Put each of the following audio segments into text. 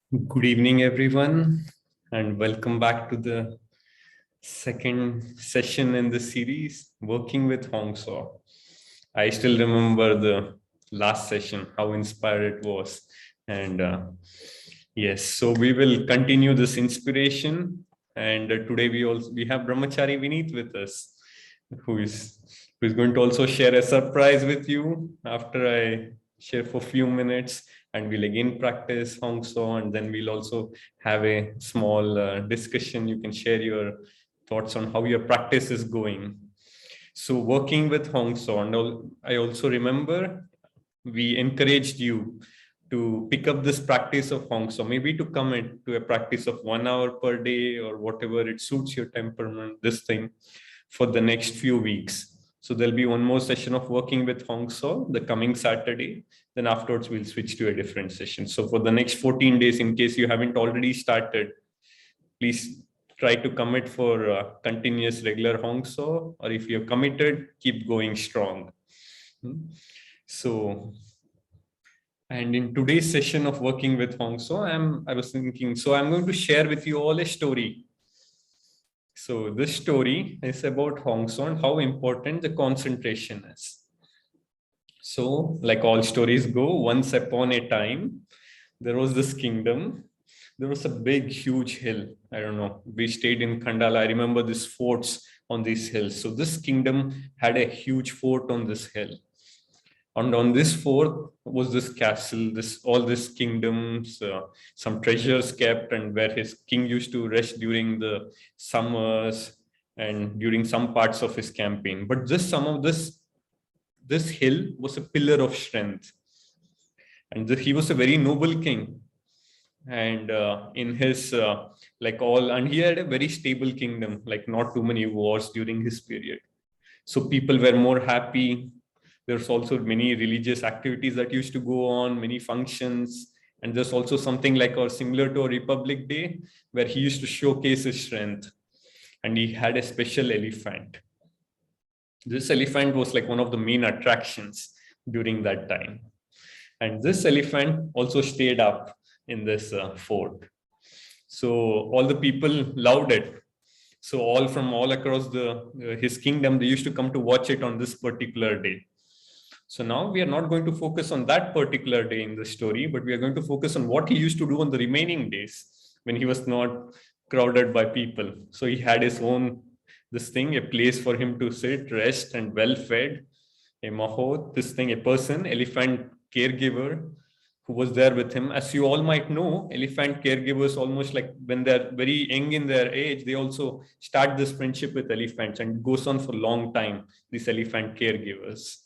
Good evening, everyone, and welcome back to the second session in the series, Working with Hong Sau. I still remember the last session, how inspired it was. And yes, so we will continue this inspiration. And today we have Brahmachari Vineet with us, who is who is going to also share a surprise with you after I share for a few minutes, and we'll again practice Hong Sau, and then we'll also have a small discussion. You can share your thoughts on how your practice is going. So working with Hong Sau, and I also remember we encouraged you to pick up this practice of Hong Sau, maybe to commit to a practice of 1 hour per day or whatever it suits your temperament, this thing for the next few weeks. So there'll be one more session of working with Hong Sau the coming Saturday. Then afterwards, we'll switch to a different session. So for the next 14 days, in case you haven't already started, please try to commit for continuous regular Hong Sau, or if you're committed, keep going strong. So, and in today's session of working with Hong Sau, I was thinking, so I'm going to share with you all a story. So this story is about Hong Sau and how important the concentration is. So, like all stories go, once upon a time, there was this kingdom. There was a big, huge hill. I don't know. We stayed in Khandala. I remember these forts on these hills. So this kingdom had a huge fort on this hill. And on this fort was this castle, all these kingdoms, some treasures kept, and where his king used to rest during the summers and during some parts of his campaign. But this hill was a pillar of strength, and he was a very noble king. And in his and he had a very stable kingdom, like not too many wars during his period. So people were more happy. There's also many religious activities that used to go on, many functions. And there's also something like or similar to a Republic Day, where he used to showcase his strength. And he had a special elephant. This elephant was like one of the main attractions during that time. And this elephant also stayed up in this fort. So all the people loved it. So all from all across his kingdom, they used to come to watch it on this particular day. So now we are not going to focus on that particular day in the story, but we are going to focus on what he used to do on the remaining days when he was not crowded by people. So he had his own, this thing, a place for him to sit, rest, and well fed. A mahot, this thing, a person, elephant caregiver who was there with him. As you all might know, elephant caregivers, almost like when they're very young in their age, they also start this friendship with elephants, and it goes on for a long time, these elephant caregivers.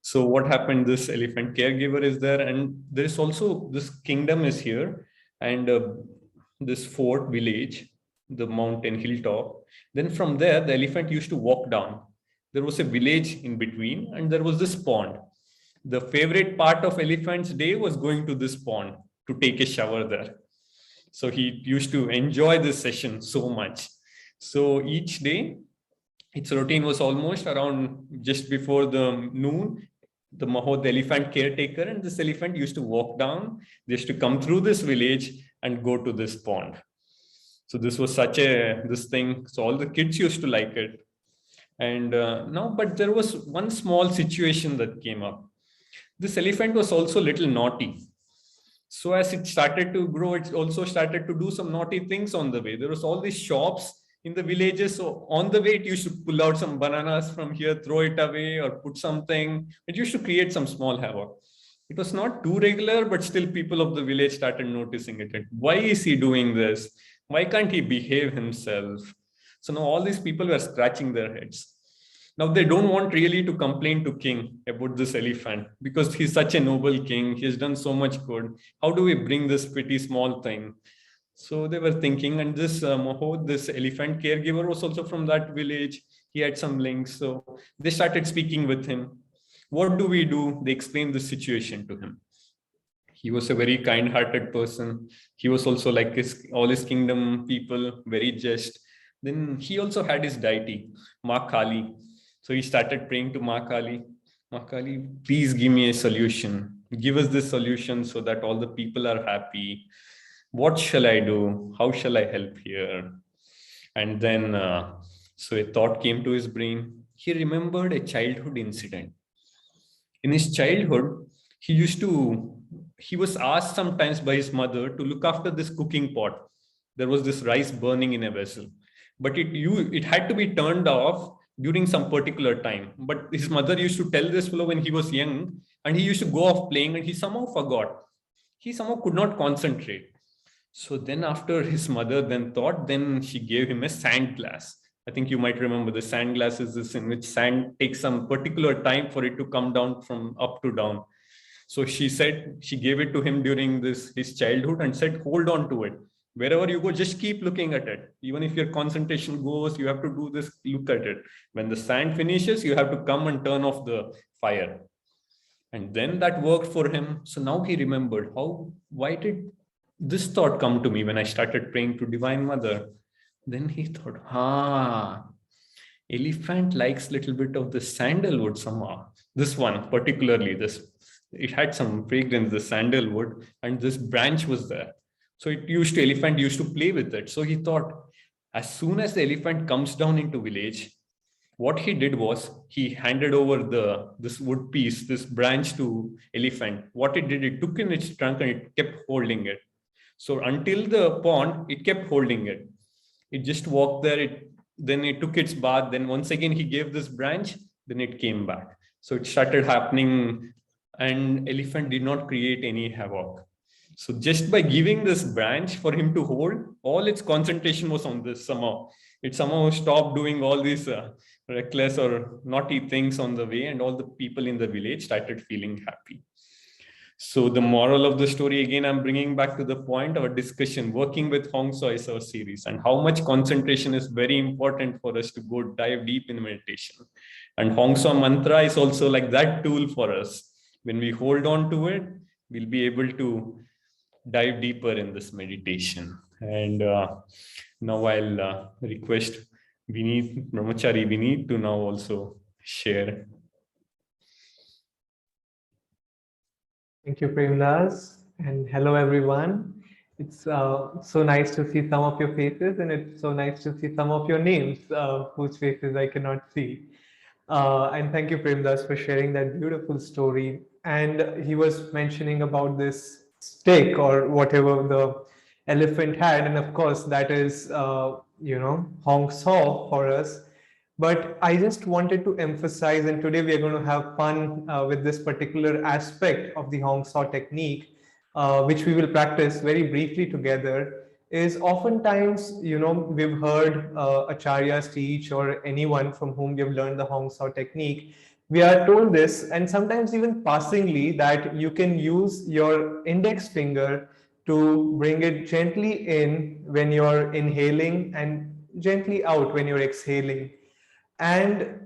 So what happened, this elephant caregiver is there, and there is also this kingdom is here, and this fort village, the mountain hilltop. Then from there, the elephant used to walk down. There was a village in between, and there was this pond. The favorite part of elephant's day was going to this pond to take a shower there. So he used to enjoy this session so much. So each day, its routine was almost around just before the noon. The elephant caretaker and this elephant used to walk down. They used to come through this village and go to this pond. So this was this thing. So all the kids used to like it. And but there was one small situation that came up. This elephant was also a little naughty. So as it started to grow, it also started to do some naughty things on the way. There was all these shops in the villages. So on the way, it used to pull out some bananas from here, throw it away, or put something. It used to create some small havoc. It was not too regular, but still people of the village started noticing it. Why is he doing this? Why can't he behave himself? So now all these people were scratching their heads. Now they don't want really to complain to king about this elephant because he's such a noble king. He's done so much good. How do we bring this pretty small thing? So they were thinking, and this this elephant caregiver was also from that village. He had some links. So they started speaking with him. What do we do? They explained the situation to him. He was a very kind-hearted person. He was also like all his kingdom people, very just. Then he also had his deity, Ma Kali. So he started praying to Ma Kali. Ma Kali, please give me a solution. Give us this solution so that all the people are happy. What shall I do? How shall I help here? And then, so a thought came to his brain. He remembered a childhood incident. In his childhood, he was asked sometimes by his mother to look after this cooking pot. There was this rice burning in a vessel, but it had to be turned off during some particular time. But his mother used to tell this fellow when he was young, and he used to go off playing, and he somehow forgot. He somehow could not concentrate. So then after his mother then thought, then she gave him a sand glass. I think you might remember the sand glass is this in which sand takes some particular time for it to come down from up to down. So she said, she gave it to him during his childhood and said, hold on to it. Wherever you go, just keep looking at it. Even if your concentration goes, you have to do this, look at it. When the sand finishes, you have to come and turn off the fire. And then that worked for him. So now he remembered why did this thought come to me when I started praying to Divine Mother? Then he thought, elephant likes little bit of the sandalwood somehow. This one particularly, it had some fragrance, the sandalwood, and this branch was there. So elephant used to play with it. So he thought, as soon as the elephant comes down into village, what he did was he handed over this wood piece, this branch to elephant. What it did, it took in its trunk and it kept holding it. So until the pond, it kept holding it. It just walked there. Then it took its bath. Then once again, he gave this branch. Then it came back. So it started happening, and elephant did not create any havoc. So just by giving this branch for him to hold, all its concentration was on this somehow. It somehow stopped doing all these reckless or naughty things on the way, and all the people in the village started feeling happy. So the moral of the story, again, I'm bringing back to the point of a discussion. Working with Hong Sau is our series, and how much concentration is very important for us to go dive deep in meditation. And Hong Sau mantra is also like that tool for us. When we hold on to it, we'll be able to dive deeper in this meditation. And now I'll request Brahmachari Vineet to now also share. Thank you, Premdas, and hello, everyone. It's so nice to see some of your faces, and it's so nice to see some of your names, whose faces I cannot see. And thank you, Premdas, for sharing that beautiful story. And he was mentioning about this stick or whatever the elephant had, and of course, that is, Hong Sau for us. But I just wanted to emphasize, and today we are going to have fun with this particular aspect of the Hong Sau technique, which we will practice very briefly together. Is oftentimes, we've heard acharyas teach or anyone from whom we've learned the Hong Sau technique. We are told this, and sometimes even passingly, that you can use your index finger to bring it gently in when you're inhaling and gently out when you're exhaling. And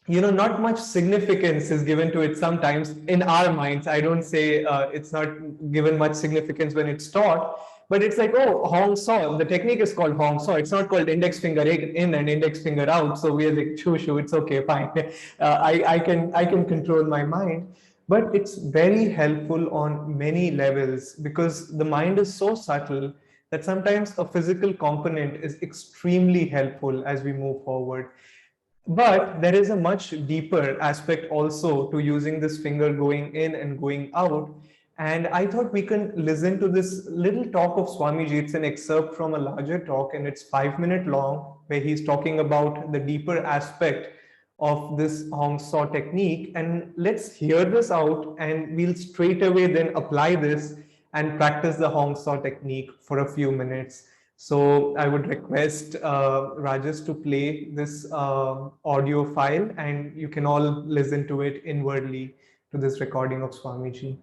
not much significance is given to it sometimes in our minds. I don't say it's not given much significance when it's taught, but it's like, oh, Hong Sau, the technique is called Hong Sau. It's not called index finger in and index finger out. So we're like, shoo, it's okay, fine. I can control my mind. But it's very helpful on many levels because the mind is so subtle that sometimes a physical component is extremely helpful as we move forward. But there is a much deeper aspect also to using this finger going in and going out. And I thought we can listen to this little talk of Swamiji. It's an excerpt from a larger talk, and it's 5 minutes long, where he's talking about the deeper aspect of this Hong Sau technique. And let's hear this out, and we'll straight away then apply this and practice the Hong Sau technique for a few minutes. So I would request Rajas to play this audio file, and you can all listen to it inwardly to this recording of Swamiji.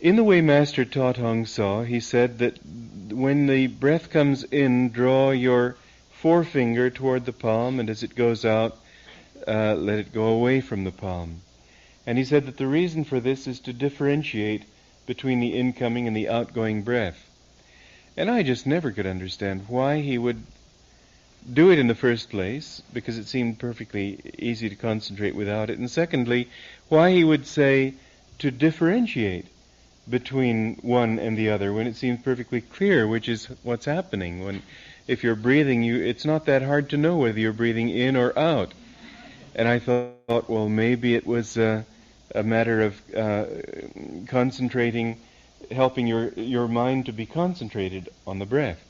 In the way Master taught Hong Sau, he said that when the breath comes in, draw your forefinger toward the palm, and as it goes out, let it go away from the palm. And he said that the reason for this is to differentiate between the incoming and the outgoing breath. And I just never could understand why he would do it in the first place, because it seemed perfectly easy to concentrate without it, and secondly, why he would say to differentiate between one and the other when it seems perfectly clear which is what's happening. When, if you're breathing, it's not that hard to know whether you're breathing in or out. And I thought, well, maybe it was a matter of concentrating, helping your mind to be concentrated on the breath.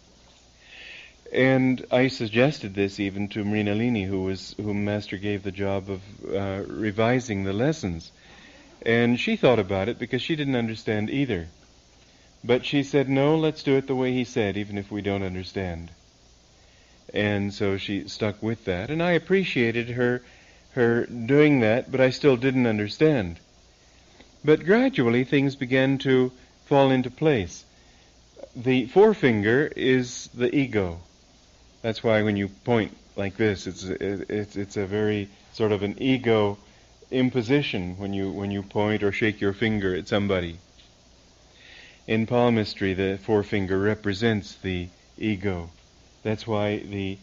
And I suggested this even to Mrinalini, whom Master gave the job of revising the lessons. And she thought about it because she didn't understand either. But she said, no, let's do it the way he said, even if we don't understand. And so she stuck with that. And I appreciated her doing that, but I still didn't understand. But gradually things began to fall into place. The forefinger is the ego. That's why when you point like this, it's a very sort of an ego imposition when you point or shake your finger at somebody. In palmistry, the forefinger represents the ego. That's why the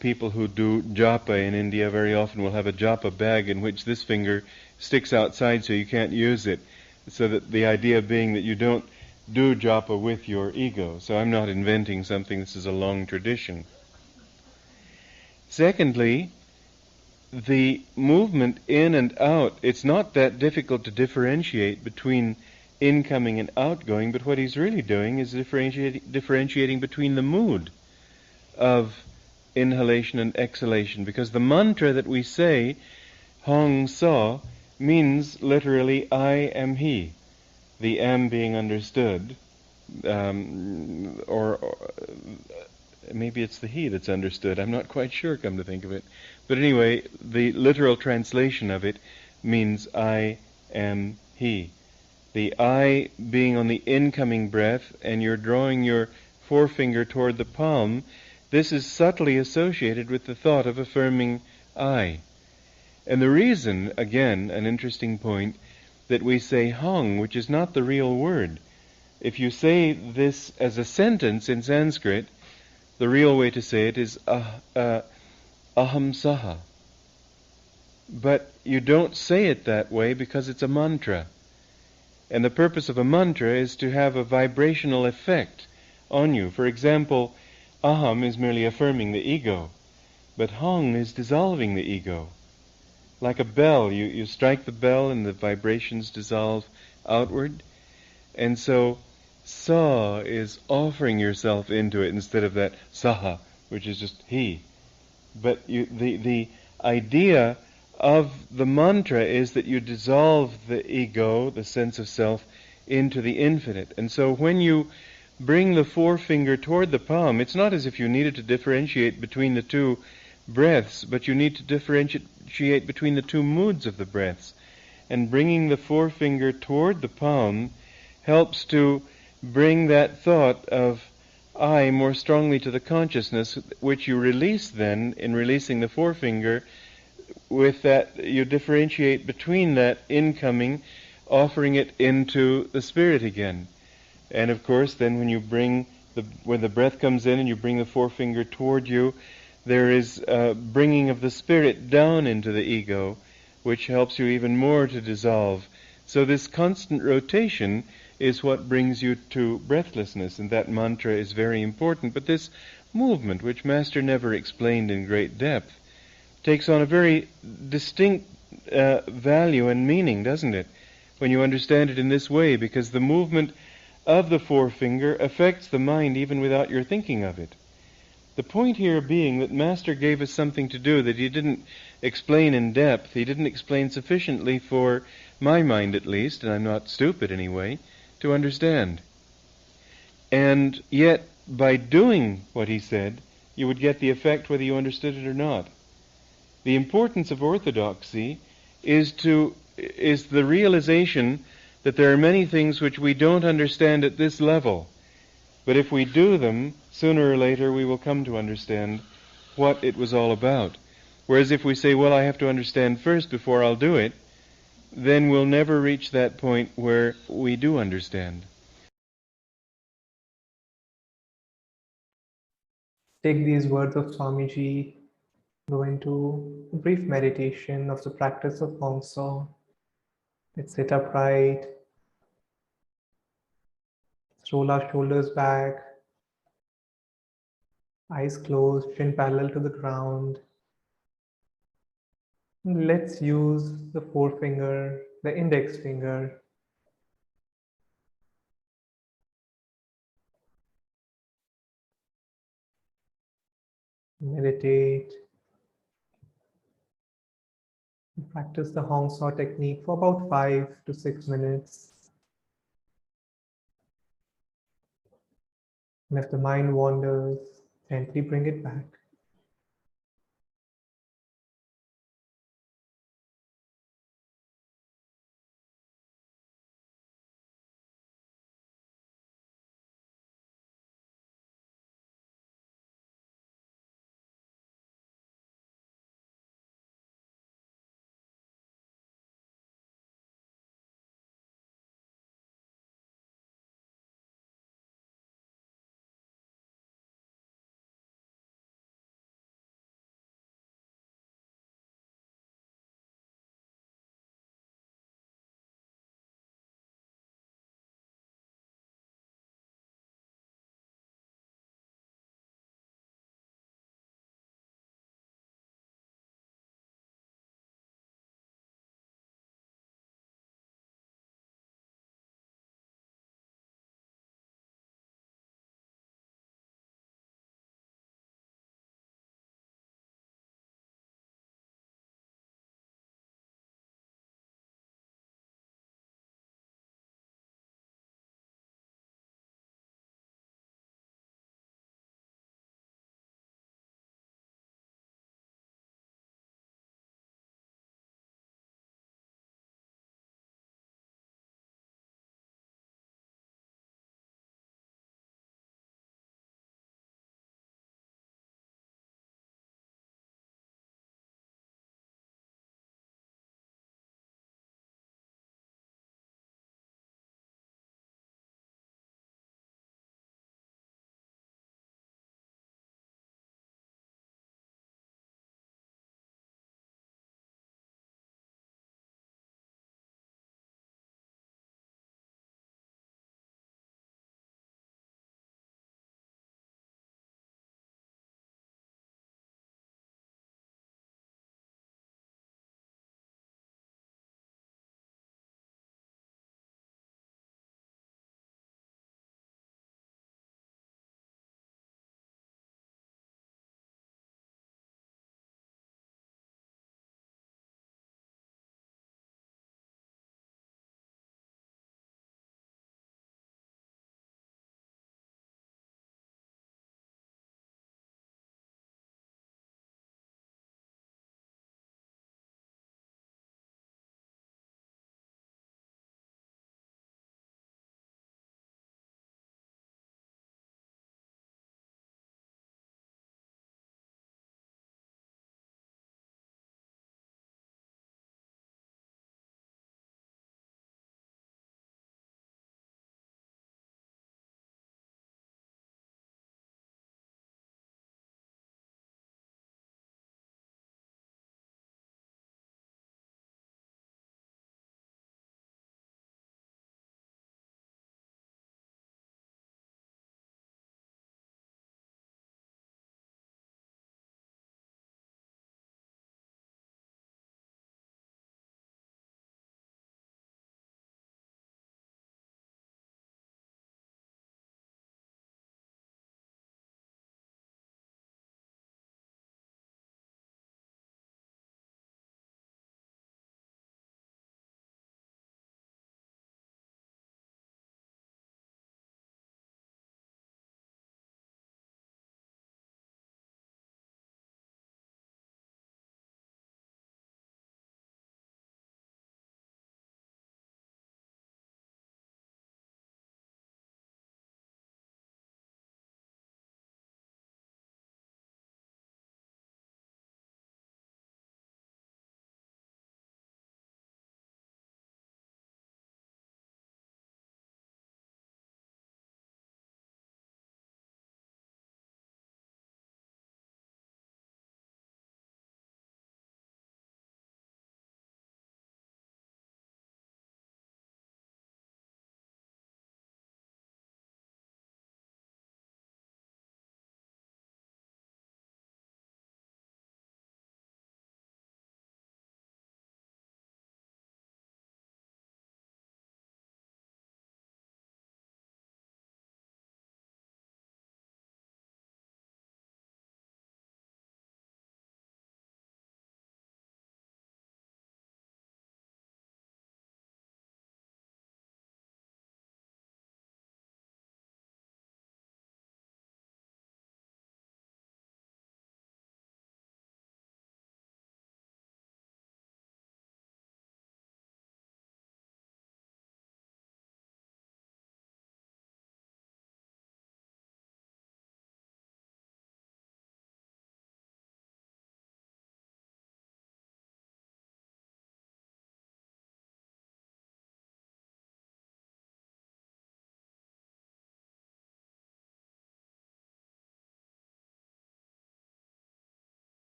people who do japa in India very often will have a japa bag in which this finger sticks outside so you can't use it. So that the idea being that you don't do japa with your ego. So I'm not inventing something, this is a long tradition. Secondly, the movement in and out, it's not that difficult to differentiate between incoming and outgoing, but what he's really doing is differentiating between the mood of inhalation and exhalation, because the mantra that we say, Hong Sau, means literally I am he, the am being understood, or maybe it's the he that's understood, I'm not quite sure, come to think of it. But anyway, the literal translation of it means I am he. The I being on the incoming breath, and you're drawing your forefinger toward the palm, this is subtly associated with the thought of affirming I. And the reason, again, an interesting point, that we say Hong, which is not the real word. If you say this as a sentence in Sanskrit, the real way to say it is aham saha. But you don't say it that way because it's a mantra. And the purpose of a mantra is to have a vibrational effect on you. For example, aham is merely affirming the ego, but hong is dissolving the ego. Like a bell, you strike the bell and the vibrations dissolve outward. And so, sa is offering yourself into it instead of that saha, which is just he. But the idea of the mantra is that you dissolve the ego, the sense of self, into the infinite. And so when you bring the forefinger toward the palm, it's not as if you needed to differentiate between the two breaths, but you need to differentiate between the two moods of the breaths. And bringing the forefinger toward the palm helps to bring that thought of I more strongly to the consciousness, which you release then in releasing the forefinger. With that, you differentiate between that incoming, offering it into the spirit again. And of course, then when you bring when the breath comes in and you bring the forefinger toward you, there is a bringing of the spirit down into the ego, which helps you even more to dissolve. So this constant rotation is what brings you to breathlessness, and that mantra is very important. But this movement, which Master never explained in great depth, takes on a very distinct value and meaning, doesn't it, when you understand it in this way, because the movement of the forefinger affects the mind even without your thinking of it. The point here being that Master gave us something to do that he didn't explain in depth, he didn't explain sufficiently for my mind at least, and I'm not stupid anyway, to understand. And yet, by doing what he said, you would get the effect whether you understood it or not. The importance of orthodoxy is the realization that there are many things which we don't understand at this level. But if we do them, sooner or later we will come to understand what it was all about. Whereas if we say, well, I have to understand first before I'll do it, then we'll never reach that point where we do understand. take these words of Swamiji, go into a brief meditation of the practice of Hong Sau. Let's sit upright, roll our shoulders back, eyes closed, chin parallel to the ground. And let's use the forefinger, the index finger. Meditate. Practice the Hong Sau technique for about 5 to 6 minutes. And if the mind wanders, gently bring it back.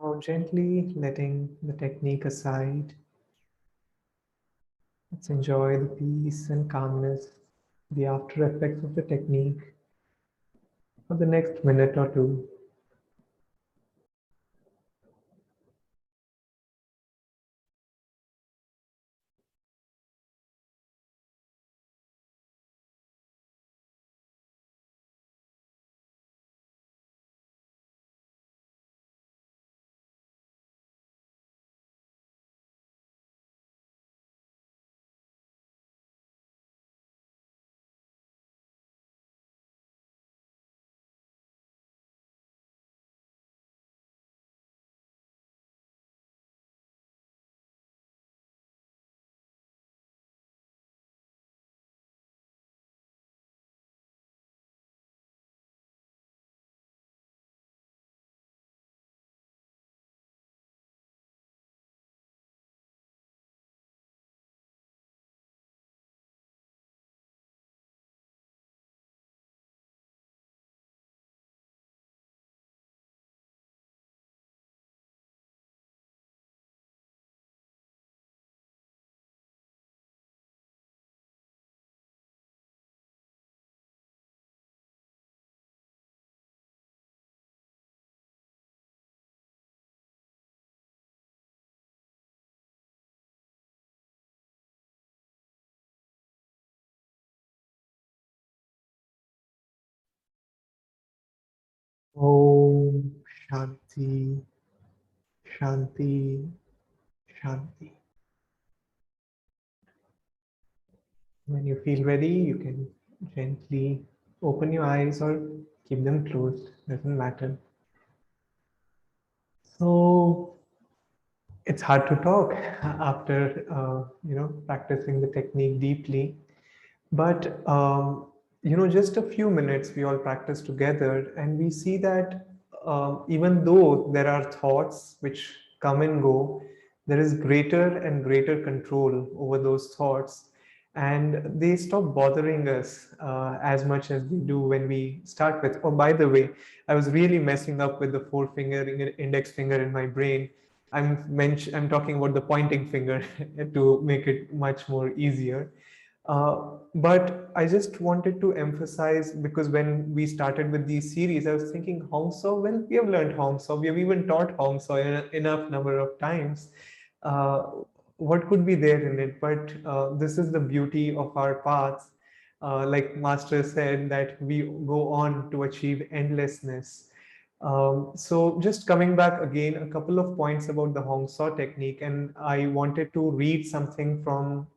Now, gently letting the technique aside, let's enjoy the peace and calmness, the after effects of the technique for the next minute or two. Om Shanti, Shanti, Shanti. When you feel ready, you can gently open your eyes or keep them closed, doesn't matter. So it's hard to talk after practicing the technique deeply. But just a few minutes we all practice together, and we see that even though there are thoughts which come and go, there is greater and greater control over those thoughts, and they stop bothering us as much as they do when we start with. Oh, by the way, I was really messing up with the forefinger, index finger in my brain. I'm talking about the pointing finger to make it much more easier. But I just wanted to emphasize, because when we started with these series, I was thinking Hong Sau, well, we have learned Hong Sau, we have even taught Hong Sau enough number of times. Uh, what could be there in it? But this is the beauty of our paths. Like Master said, that we go on to achieve endlessness. So just coming back again, a couple of points about the Hong Sau technique, and I wanted to read something from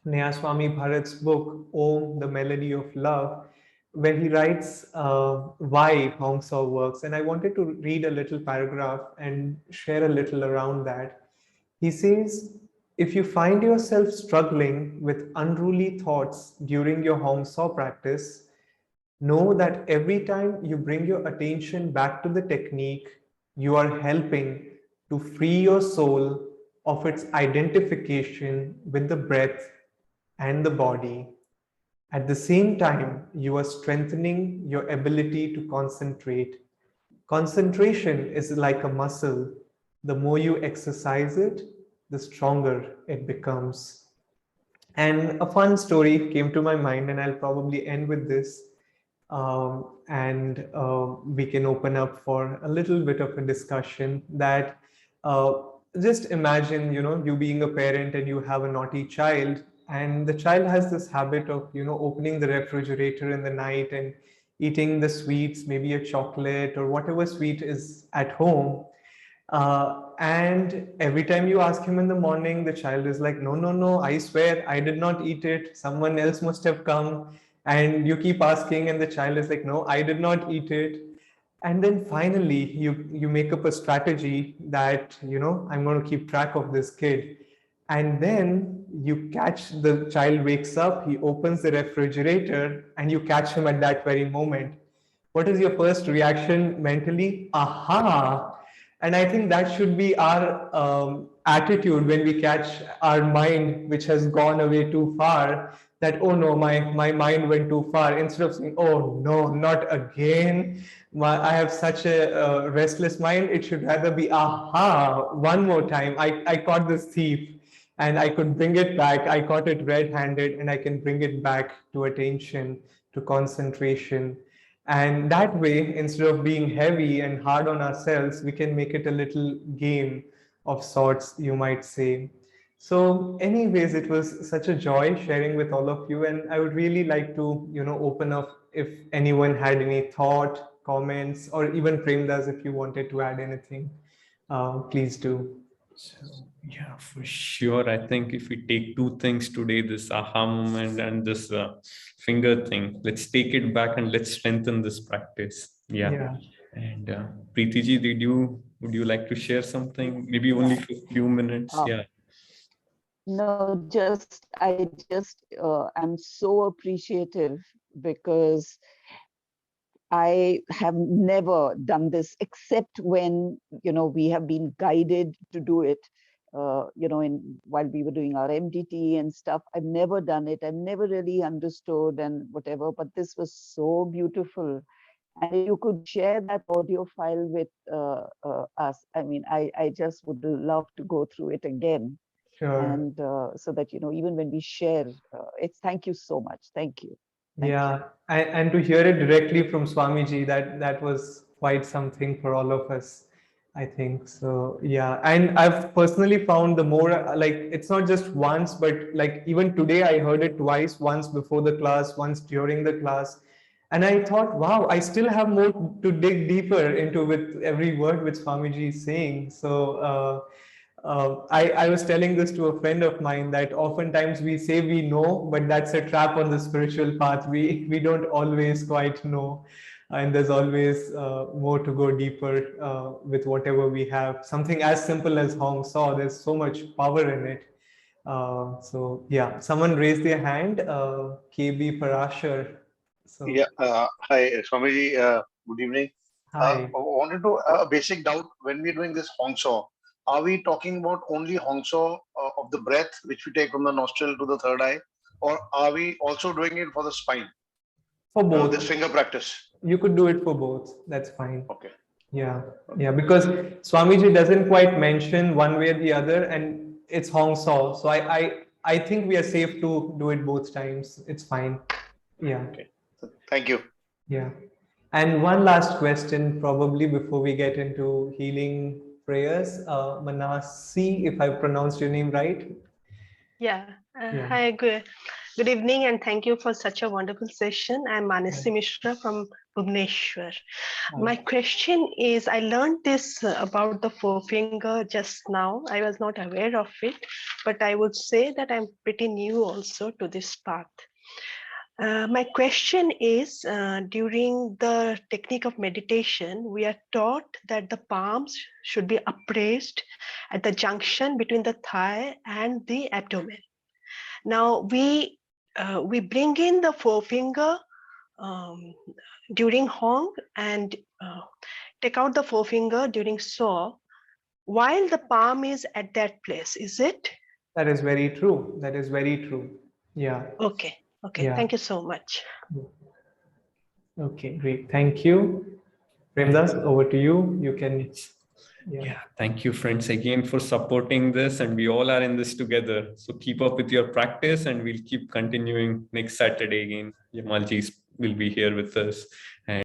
Swami Bharat's book, Om, the Melody of Love, where he writes why Hong Sau works. And I wanted to read a little paragraph and share a little around that. He says, if you find yourself struggling with unruly thoughts during your Hong Sau practice, know that every time you bring your attention back to the technique, you are helping to free your soul of its identification with the breath and the body. At the same time, you are strengthening your ability to concentrate. Concentration is like a muscle. The more you exercise it, the stronger it becomes. And a fun story came to my mind, and I'll probably end with this. And we can open up for a little bit of a discussion that uh, just imagine, you being a parent and you have a naughty child, and the child has this habit of, opening the refrigerator in the night and eating the sweets, maybe a chocolate or whatever sweet is at home. And every time you ask him in the morning, the child is like, no, no, no, I swear I did not eat it. Someone else must have come. And you keep asking, and the child is like, no, I did not eat it. And then finally, you make up a strategy that, I'm going to keep track of this kid. And then you catch the child wakes up, he opens the refrigerator, and you catch him at that very moment. What is your first reaction mentally? Aha! And I think that should be our attitude when we catch our mind, which has gone away too far, that, oh no, my mind went too far, instead of saying, oh no, not again. I have such a restless mind. It should rather be, aha, one more time. I caught this thief and I could bring it back. I caught it red-handed and I can bring it back to attention, to concentration. And that way, instead of being heavy and hard on ourselves, we can make it a little game of sorts, you might say. So anyways, it was such a joy sharing with all of you. And I would really like to, open up if anyone had any thought, comments, or even Premdas, if you wanted to add anything, please do. So, yeah, for sure. I think if we take two things today, this aha moment and this finger thing, let's take it back and let's strengthen this practice. Yeah. And Preeti ji, would you like to share something? Maybe only for a few minutes. Yeah. No, I'm so appreciative because I have never done this except when, we have been guided to do it, while we were doing our MDT and stuff. I've never done it. I've never really understood and whatever, but this was so beautiful. And if you could share that audio file with us, I mean, I just would love to go through it again. Sure. And so that, even when we share, thank you so much. Thank you. Thank you. And to hear it directly from Swamiji, that was quite something for all of us, I think. So yeah, and I've personally found the more, like, it's not just once, but like even today I heard it twice, once before the class, once during the class. And I thought, wow, I still have more to dig deeper into with every word which Swamiji is saying. So I was telling this to a friend of mine that oftentimes we say we know, but that's a trap on the spiritual path. We don't always quite know, and there's always more to go deeper with whatever we have. Something as simple as Hong Sau, there's so much power in it. So yeah, someone raised their hand, KB Parashar. So yeah, hi Swamiji, good evening. Hi. I wanted to a basic doubt when we're doing this Hong Sau. Are we talking about only Hong Sau of the breath, which we take from the nostril to the third eye, or are we also doing it for the spine? For both. This finger practice. You could do it for both. That's fine. Okay. Yeah, yeah, because Swamiji doesn't quite mention one way or the other, and it's Hong Sau. So I think we are safe to do it both times. It's fine. Yeah. Okay. Thank you. Yeah. And one last question, probably before we get into healing prayers. Manasi, if I pronounced your name right. Yeah. Yeah. Hi, good evening, and thank you for such a wonderful session. I'm Manasi Mishra from Bhubaneswar. My question is, I learned this about the forefinger just now. I was not aware of it, but I would say that I'm pretty new also to this path. My question is, during the technique of meditation, we are taught that the palms should be upraised at the junction between the thigh and the abdomen. Now we bring in the forefinger during Hong and take out the forefinger during Sau while the palm is at that place. Is it? That is very true. That is very true. Yeah. Okay. Okay. Yeah. Thank you so much. Okay, great. Thank you. Premdas, over to you. You can. Yeah, thank you, friends, again for supporting this, and we all are in this together. So keep up with your practice, and we'll keep continuing next Saturday again. Yamalji will be here with us. And